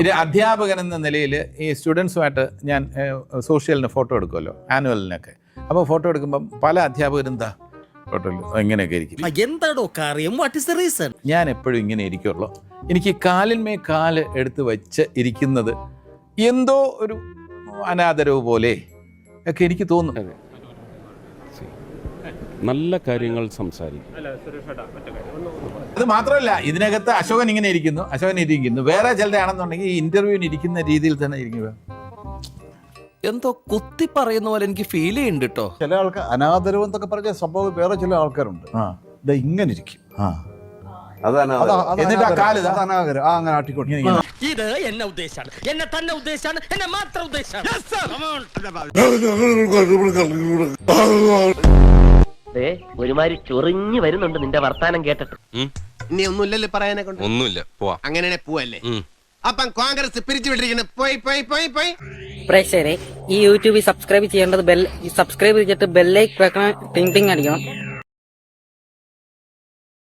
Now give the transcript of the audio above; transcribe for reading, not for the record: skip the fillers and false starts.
ഒരു അധ്യാപകൻ എന്ന നിലയിൽ ഈ സ്റ്റുഡൻസുമായിട്ട് ഞാൻ സോഷ്യലിന് ഫോട്ടോ എടുക്കുമല്ലോ, ആനുവലിനൊക്കെ. അപ്പോൾ ഫോട്ടോ എടുക്കുമ്പം പല അധ്യാപകരും എന്താ ഫോട്ടോയിൽ ഇങ്ങനെയൊക്കെ ഇരിക്കും. എന്താടോ കാര്യം? What is the reason? ഞാൻ എപ്പോഴും ഇങ്ങനെ ഇരിക്കുള്ളൂ. എനിക്ക് കാലിന്മേ കാല് എടുത്ത് വെച്ച് ഇരിക്കുന്നത് എന്തോ ഒരു അനാദരവ് പോലെ ഒക്കെ എനിക്ക് തോന്നും. നല്ല കാര്യങ്ങൾ സംസാരിക്കും. അത് മാത്രമല്ല, ഇതിനകത്ത് അശോകൻ ഇങ്ങനെ ഇരിക്കുന്നു, വേറെ ചിലരുടെ ആണെന്നുണ്ടെങ്കിൽ ഈ ഇന്റർവ്യൂവിന് ഇരിക്കുന്ന രീതിയിൽ തന്നെ ഇരിക്കുക. എന്തോ കുത്തി പറയുന്ന പോലെ എനിക്ക് ഫീൽ ചെയ്യുന്നുണ്ട് കേട്ടോ. ചില ആൾക്കാർ അനാദരവ് എന്നൊക്കെ പറഞ്ഞ സംഭവം വേറെ ചില ആൾക്കാരുണ്ട്. ഇങ്ങനെ ഇരിക്കും, എന്നിട്ട് ആ കാല് ഇതാ. അനാദരം അങ്ങനെ ആട്ടിക്കൊണ്ട് ഇത് എന്നെ ഉദ്ദേശാണ്, എന്നെ തന്നെ ഉദ്ദേശാണ്, എന്നെ മാത്രം ഉദ്ദേശാണ്. ഒരുമാതിരി ചൊറിഞ്ഞു വരുന്നുണ്ട് നിന്റെ വർത്താനം കേട്ടിട്ട്. ഇനി ഒന്നുമില്ലല്ലോ പറയാനെ കൊണ്ട്. ഒന്നുമില്ല, പോവാ. അങ്ങനെ പോവല്ലേ? അപ്പം കോൺഗ്രസ് പിരിച്ചുവിട്ടിരിക്കുന്നത് പോയി. പ്രേക്ഷകരെ, ഈ യൂട്യൂബിൽ സബ്സ്ക്രൈബ് ചെയ്യേണ്ടത് സബ്സ്ക്രൈബ് ചെയ്തിട്ട് ബെല്ലൈക്ക് വെക്കണം, ടിങ് ടിങ് അടിക്കണം.